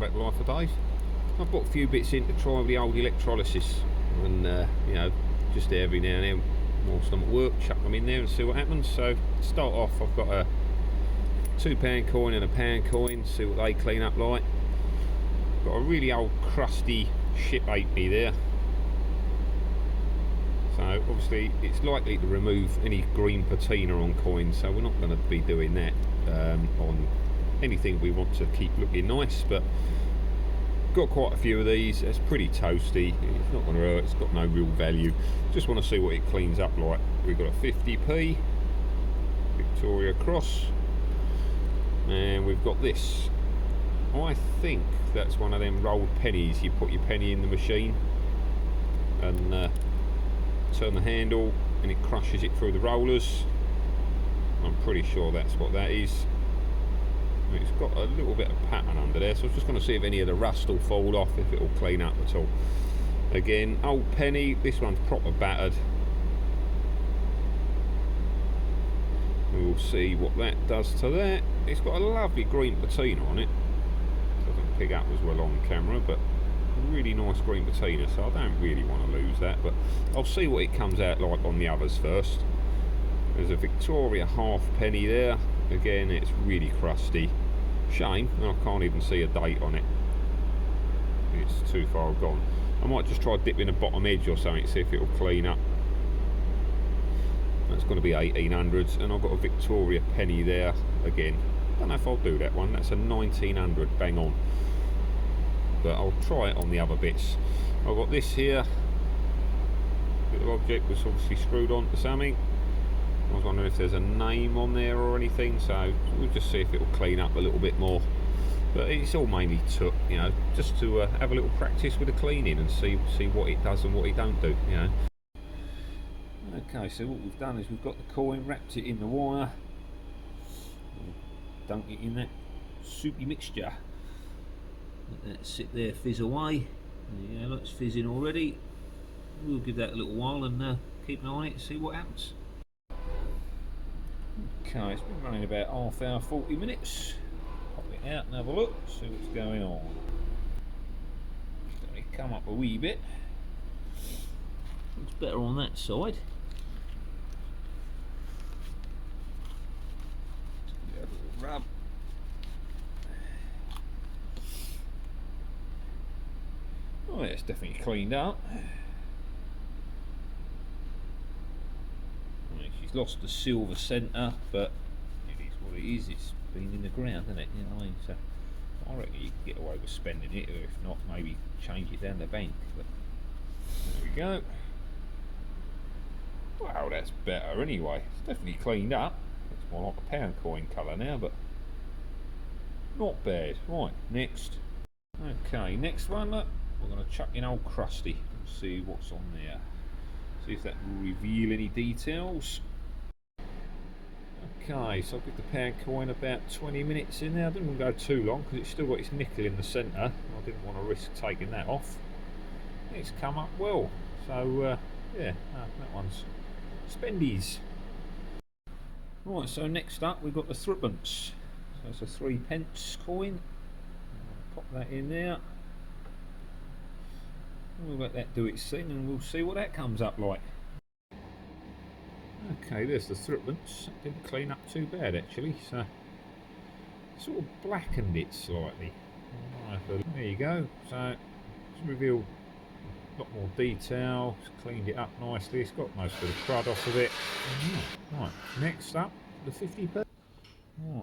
back the life of Dave. I've put a few bits in to try with the old electrolysis, and you know, just every now and then whilst I'm at work, chuck them in there and see what happens. So to start off, I've got a £2 coin and a £1 coin, see what they clean up like. Got a really old crusty ship halfpenny there, so obviously it's likely to remove any green patina on coins, so we're not going to be doing that on anything we want to keep looking nice. But got quite a few of these. It's pretty toasty, it's not going to hurt, it's got no real value. Just want to see what it cleans up like. We've got a 50p Victoria Cross, and we've got this. I think that's one of them rolled pennies. You put your penny in the machine and turn the handle and it crushes it through the rollers. I'm pretty sure that's what that is. It's got a little bit of pattern under there, so I was just going to see if any of the rust will fall off, if it will clean up at all. Again, old penny, this one's proper battered. We'll see what that does to that. It's got a lovely green patina on it. Doesn't pick up as well on camera, but really nice green patina, so I don't really want to lose that, but I'll see what it comes out like on the others first. There's a Victoria halfpenny there. Again, it's really crusty. Shame, I can't even see a date on it. It's too far gone. I might just try dipping a bottom edge or something, see if it'll clean up. That's going to be 1800s, and I've got a Victoria penny there again. I don't know if I'll do that one. That's a 1900, bang on. But I'll try it on the other bits. I've got this here. Little object was obviously screwed onto something. I was wondering if there's a name on there or anything, so we'll just see if it will clean up a little bit more. But it's all mainly took, you know, just to have a little practice with the cleaning and see what it does and what it don't do, you know. Okay, so what we've done is we've got the coin, wrapped it in the wire, dunk it in that soupy mixture. Let that sit there, fizz away. There you go, it's fizzing already. We'll give that a little while and keep an eye on it and see what happens. Okay, it's been running about half hour, 40 minutes. Pop it out and have a look, see what's going on. Let it come up a wee bit. Looks better on that side. Just give it a little rub. Oh yeah, it's definitely cleaned up. She's lost the silver centre, but it is what it is. It's been in the ground, hasn't it? You know what I mean? So I reckon you can get away with spending it, or if not, maybe change it down the bank. But there we go. Wow, that's better anyway. It's definitely cleaned up. It's more like a pound coin colour now, but not bad. Right, next. Okay, next one. Look, we're going to chuck in old Krusty and see what's on there. See if that will reveal any details. Okay, so I'll give the pound coin about 20 minutes in there. I didn't want to go too long because it's still got its nickel in the centre. I didn't want to risk taking that off. It's come up well. So yeah, that one's spendies. Right, so next up we've got the threepence. So it's a 3p coin. Pop that in there. We'll let that do its thing and we'll see what that comes up like. Okay, there's the threepence. Didn't clean up too bad actually, so sort of blackened it slightly. Right, there you go. So it's revealed a lot more detail. It's cleaned it up nicely. It's got most of the crud off of it. Right, next up the 50p. Right,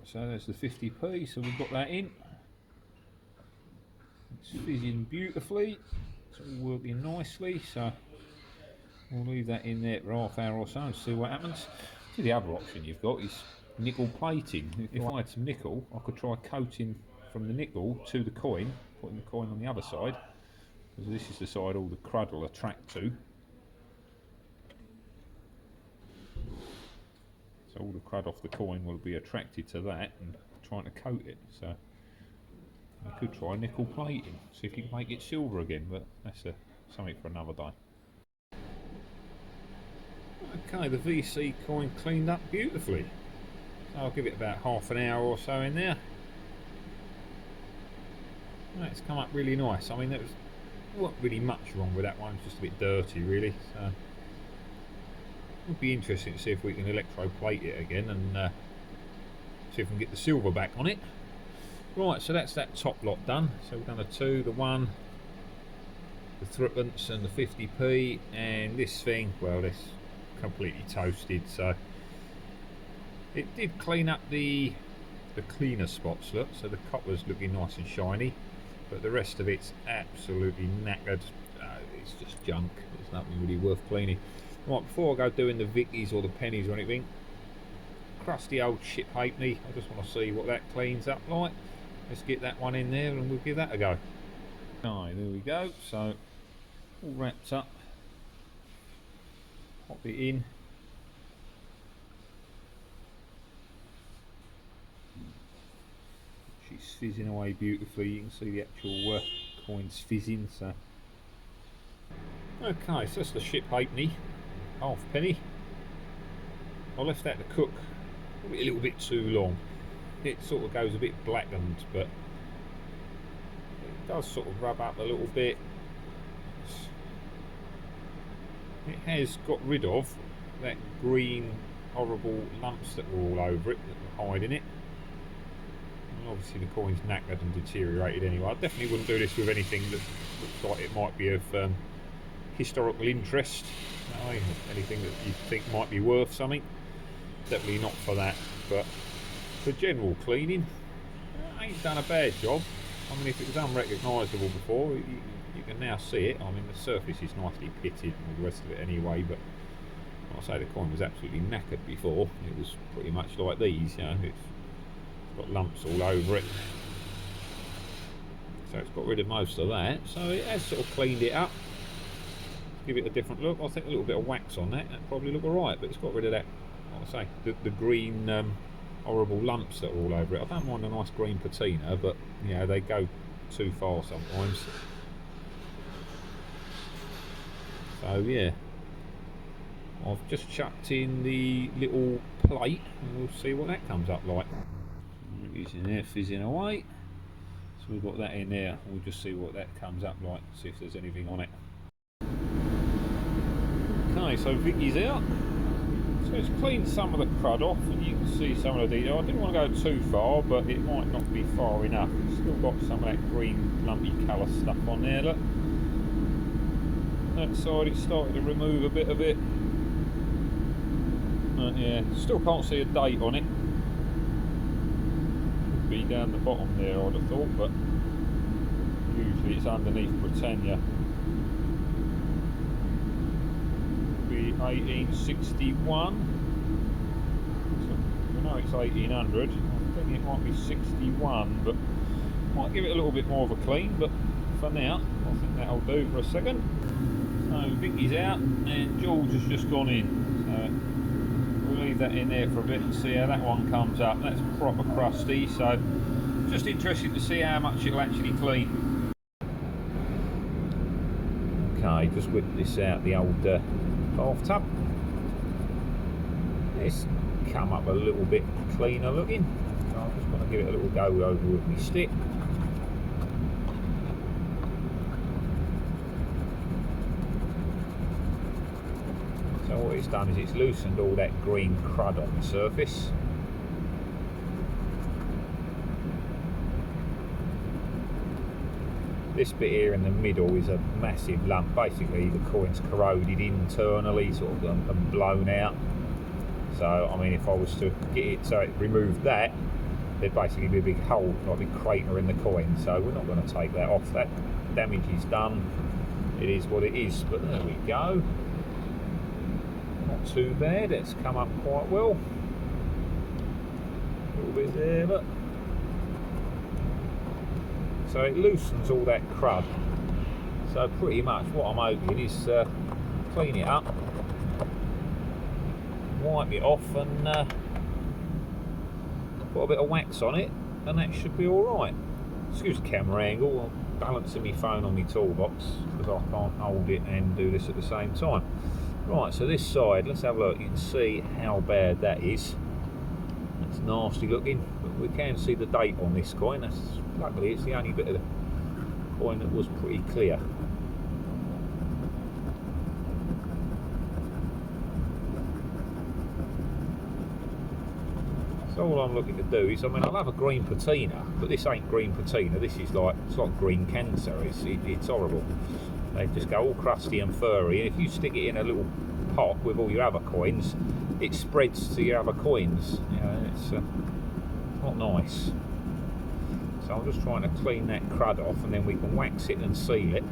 so there's the 50p. So we've got that in. It's fizzing beautifully. It's all working nicely. So we'll leave that in there for half hour or so and see what happens. See, the other option you've got is nickel plating. If I had some nickel, I could try coating from the nickel to the coin, putting the coin on the other side, because this is the side all the crud will attract to. So all the crud off the coin will be attracted to that and trying to coat it. So you could try nickel plating, see if you can make it silver again, but that's something for another day. Okay, the VC coin cleaned up beautifully. So I'll give it about half an hour or so in there. That's come up really nice. I mean, there wasn't really much wrong with that one, it's just a bit dirty really. So it would be interesting to see if we can electroplate it again and see if we can get the silver back on it. Right, so that's that top lot done. So we've done the 2, the 1, the threepence and the 50p, and this thing, well, this completely toasted. So it did clean up the cleaner spots, look, so the copper's looking nice and shiny, but the rest of it's absolutely knackered. It's just junk. There's nothing really worth cleaning. Right, before I go doing the Vickies or the pennies or anything, crusty old ship halfpenny, I just want to see what that cleans up like. Let's get that one in there and we'll give that a go. Right, there we go. So all wrapped up. Pop it in. She's fizzing away beautifully. You can see the actual coins fizzing. So okay, so that's the ship halfpenny, halfpenny. I left that to cook a little bit too long. It sort of goes a bit blackened, but it does sort of rub up a little bit. It has got rid of that green horrible lumps that were all over it, that were hiding it. And obviously the coin's knackered and deteriorated anyway. I definitely wouldn't do this with anything that looks like it might be of historical interest. Anything that you think might be worth something. Definitely not for that, but for general cleaning, I ain't done a bad job. I mean, if it was unrecognisable before, you can now see it. I mean, the surface is nicely pitted and all the rest of it anyway, but like I say, the coin was absolutely knackered before. It was pretty much like these, you know, it's got lumps all over it. So it's got rid of most of that, so it has sort of cleaned it up. Give it a different look. I think a little bit of wax on that'd probably look alright, but it's got rid of that, like I say, the green horrible lumps that are all over it. I don't mind a nice green patina, but you know, they go too far sometimes. So yeah, I've just chucked in the little plate and we'll see what that comes up like. It's in there fizzing away, so we've got that in there. We'll just see what that comes up like, see if there's anything on it. Okay, so Vicky's out. So it's cleaned some of the crud off and you can see some of the detail. I didn't want to go too far, but it might not be far enough. It's still got some of that green lumpy colour stuff on there, look. That side it's started to remove a bit of it. Yeah, still can't see a date on it. Could be down the bottom there, I'd have thought, but usually it's underneath Britannia. 1861. So, we know it's 1800. I think it might be 61, but might give it a little bit more of a clean. But for now, I think that'll do for a second. So Vicky's out, and George has just gone in. So we'll leave that in there for a bit and see how that one comes up. That's proper crusty, so just interested to see how much it'll actually clean. Okay, just whip this out the old bathtub. It's come up a little bit cleaner looking, so I'm just going to give it a little go over with my stick. So what it's done is it's loosened all that green crud on the surface. This bit here in the middle is a massive lump. Basically the coin's corroded internally, sort of, and blown out. So I mean, if I was to get it so it removed that, there'd basically be a big hole, like a big crater in the coin. So we're not going to take that off. That damage is done. It is what it is. But there we go. Not too bad. It's come up quite well. A little bit there, look. So it loosens all that crud. So pretty much what I'm hoping is clean it up, wipe it off, and put a bit of wax on it, and that should be alright. Excuse the camera angle, I'm balancing my phone on my toolbox because I can't hold it and do this at the same time. Right, so this side, let's have a look. You can see how bad that is. That's nasty looking, but we can see the date on this coin. Luckily it's the only bit of coin that was pretty clear. So all I'm looking to do is, I mean, I'll have a green patina, but this ain't green patina. This is like, it's like green cancer. It's horrible. They just go all crusty and furry, and if you stick it in a little pot with all your other coins, it spreads to your other coins. You know, it's not nice. So I'm just trying to clean that crud off, and then we can wax it and seal it.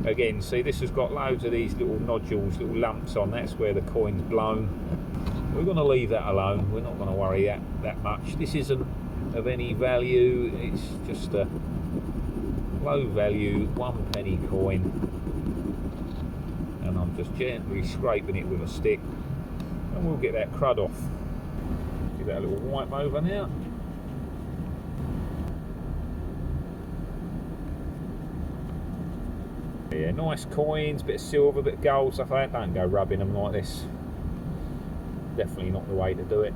Again, see, this has got loads of these little nodules, little lumps on. That's where the coin's blown. We're going to leave that alone. We're not going to worry that much. This isn't of any value. It's just a low value 1 penny coin, and I'm just gently scraping it with a stick, and we'll get that crud off. Give that a little wipe over now. Yeah, nice coins, bit of silver, bit of gold, stuff like that. Don't go rubbing them like this. Definitely not the way to do it.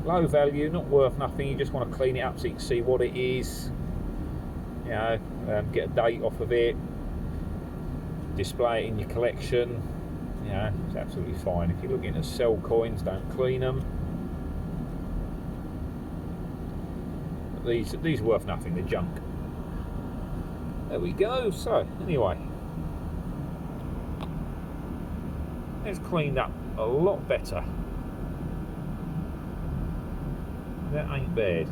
Low value, not worth nothing. You just want to clean it up so you can see what it is. You know, get a date off of it. Display it in your collection. You know, it's absolutely fine. If you're looking to sell coins, don't clean them. But these are worth nothing. They're junk. There we go. So anyway, it's cleaned up a lot better. That ain't bad.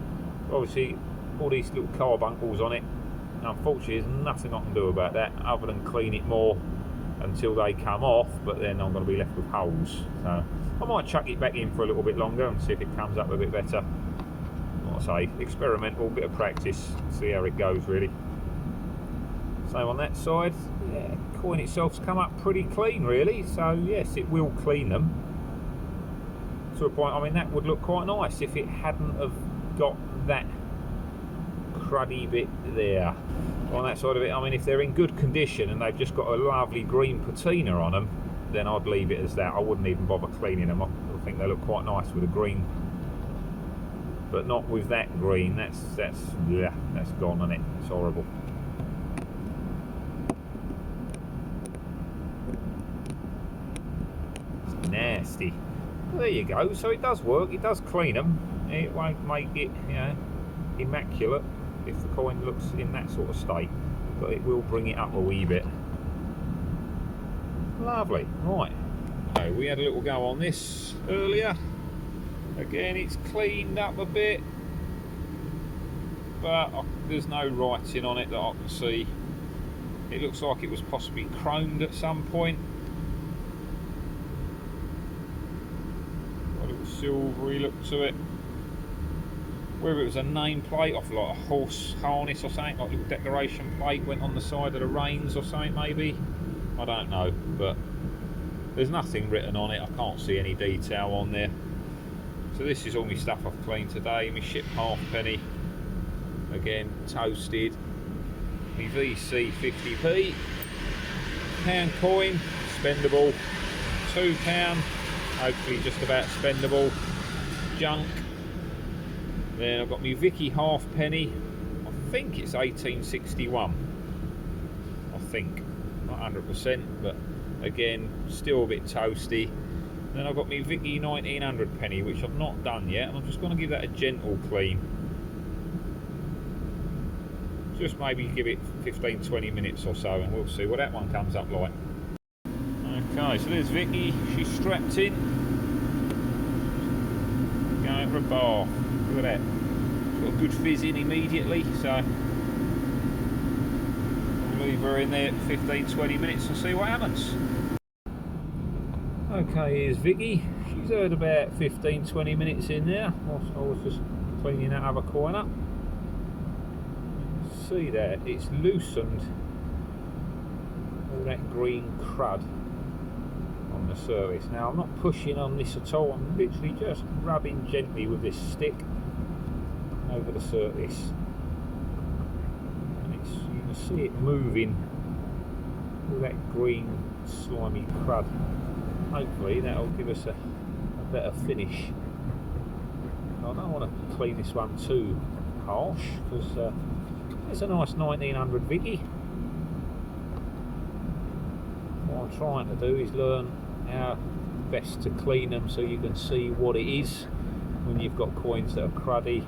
Obviously, all these little carbuncles on it. Unfortunately, there's nothing I can do about that other than clean it more until they come off. But then I'm going to be left with holes. So I might chuck it back in for a little bit longer and see if it comes up a bit better. Like I say, experimental, bit of practice, see how it goes really. Same on that side. Yeah, coin itself's come up pretty clean really, so yes, it will clean them to a point. I mean, that would look quite nice if it hadn't have got that cruddy bit there on that side of it. I mean, if they're in good condition and they've just got a lovely green patina on them, then I'd leave it as that. I wouldn't even bother cleaning them. I think they look quite nice with a green, but not with that green. That's gone, isn't it? It's horrible. Nasty. Well, there you go. So it does work. It does clean them. It won't make it, you know, immaculate if the coin looks in that sort of state, but it will bring it up a wee bit. Lovely. Right. So we had a little go on this earlier. Again, it's cleaned up a bit, but there's no writing on it that I can see. It looks like it was possibly chromed at some point. Silvery look to it. Whether it was a nameplate off like a horse harness or something, like a little decoration plate went on the side of the reins or something maybe. I don't know, but there's nothing written on it. I can't see any detail on there. So this is all my stuff I've cleaned today. My ship halfpenny, again toasted. My VC 50p, pound coin, spendable, £2. Hopefully just about spendable, junk. Then I've got my Vicky halfpenny. I think it's 1861. I think, not 100%, but again, still a bit toasty. Then I've got my Vicky 1900 penny, which I've not done yet, and I'm just going to give that a gentle clean. Just maybe give it 15-20 minutes or so, and we'll see what that one comes up like. Okay, so there's Vicky, she's strapped in, going for a bar. Look at that, she's got a good fizz in immediately, so I'll leave her in there 15-20 minutes and see what happens. Okay, here's Vicky, she's had about 15-20 minutes in there, whilst I was just cleaning that other coin up. See that, it's loosened all that green crud on the surface. Now I'm not pushing on this at all, I'm literally just rubbing gently with this stick over the surface, and you can see it moving all that green slimy crud. Hopefully that'll give us a better finish. I don't want to clean this one too harsh, because It's a nice 1900 Vicky. What I'm trying to do is learn how best to clean them so you can see what it is when you've got coins that are cruddy,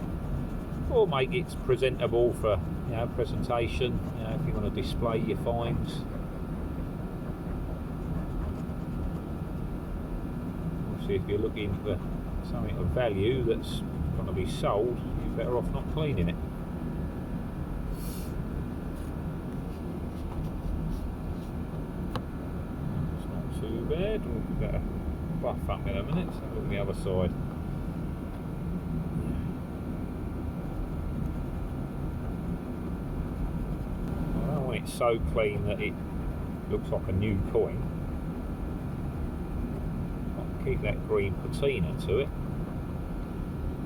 or make it presentable for, you know, presentation, you know, if you want to display your finds. Obviously, if you're looking for something of value that's going to be sold, you're better off not cleaning it. It's not too bad. We'll get a buff up in a minute, so look on the other side. I don't want it so clean that it looks like a new coin. I'll keep that green patina to it.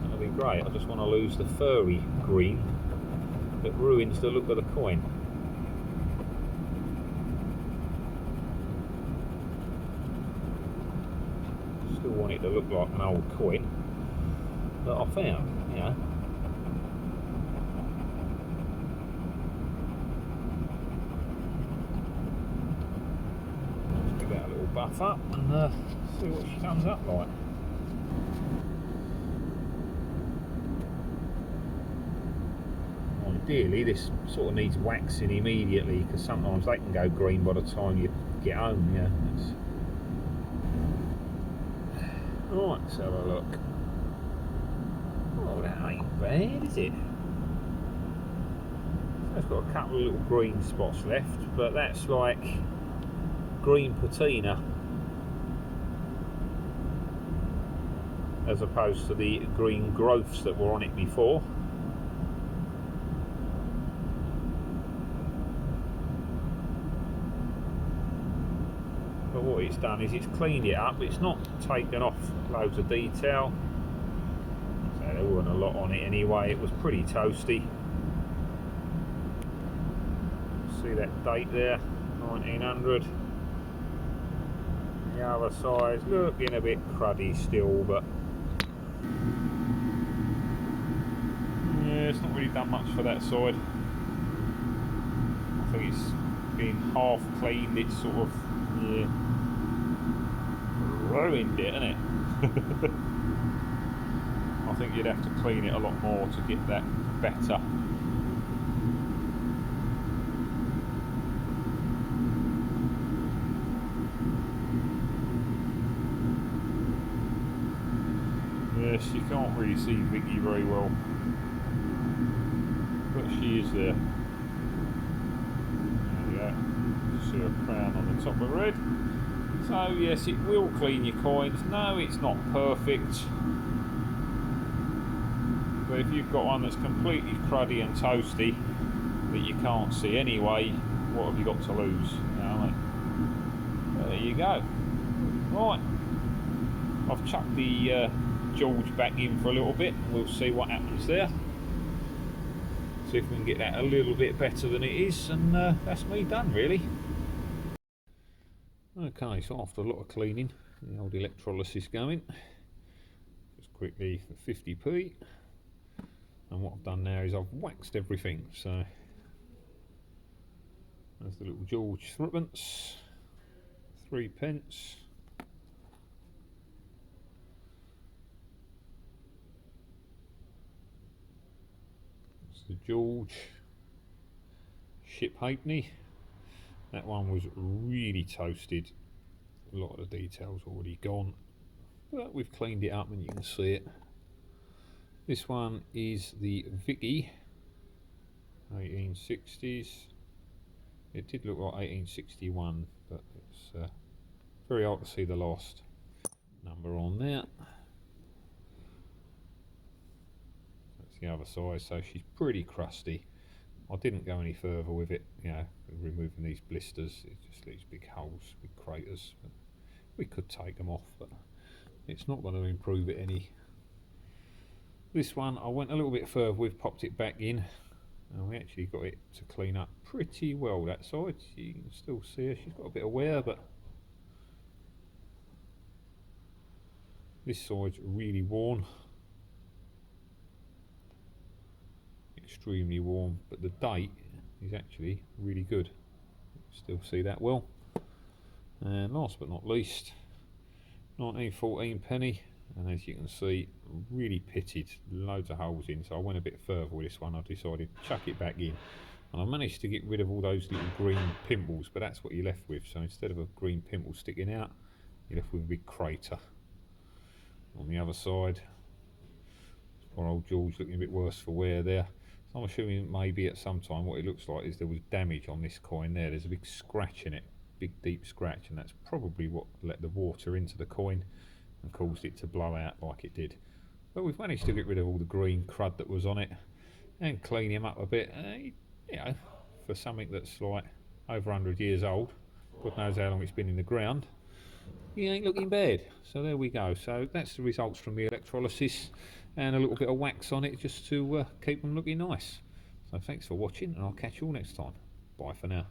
That'll be great. I just want to lose the furry green that ruins the look of the coin. Still want it to look like an old coin that I found, you know. Let's give that a little buff up and see what she comes up like. Ideally, this sort of needs waxing immediately, because sometimes they can go green by the time you get home. Yeah. Right, let's have a look. Oh, that ain't bad, is it? It's got a couple of little green spots left, but that's like green patina as opposed to the green growths that were on it before. But what it's done is it's cleaned it up. It's not taken off loads of detail. So there wasn't a lot on it anyway. It was pretty toasty. See that date there, 1900. The other side's looking a bit cruddy still, but yeah, it's not really done much for that side. I think it's been half cleaned. It's sort of, yeah, ruined it, isn't it? I think you'd have to clean it a lot more to get that better. Yes, you can't really see Vicky very well, but she is there. There you go. See her crown on the top of red. So yes, it will clean your coins. No, it's not perfect, but if you've got one that's completely cruddy and toasty that you can't see anyway, what have you got to lose? You know what I mean? There you go. Right, I've chucked the George back in for a little bit. We'll see what happens there. See if we can get that a little bit better than it is, and that's me done really. Okay, so after a lot of cleaning, the old electrolysis going, just quickly the 50p, and what I've done now is I've waxed everything. So there's the little George threepence, 3p. It's the George ship halfpenny. That one was really toasted. A lot of the details already gone, but we've cleaned it up and you can see it. This one is the Vicky 1860s. It did look like 1861, but it's very hard to see the last number on there. That's the other side, so she's pretty crusty. I didn't go any further with it, you know, removing these blisters. It just leaves big holes, big craters. But we could take them off, but it's not going to improve it any. This one I went a little bit further with, popped it back in, and we actually got it to clean up pretty well that side. You can still see her, she's got a bit of wear, but this side's really worn. extremely warm, but the date is actually really good. Still see that well. And last but not least, 1914 penny, and as you can see, really pitted, loads of holes in, so I went a bit further with this one. I decided to chuck it back in, and I managed to get rid of all those little green pimples, but that's what you're left with. So instead of a green pimple sticking out, you're left with a big crater. On the other side, poor old George looking a bit worse for wear there. So I'm assuming maybe at some time what it looks like is there was damage on this coin there. There's a big scratch in it, big deep scratch, and that's probably what let the water into the coin and caused it to blow out like it did. But we've managed to get rid of all the green crud that was on it and clean him up a bit. You know, for something that's like over 100 years old, God knows how long it's been in the ground, he ain't looking bad. So there we go. So that's the results from the electrolysis, and a little bit of wax on it just to keep them looking nice. So thanks for watching, and I'll catch you all next time. Bye for now.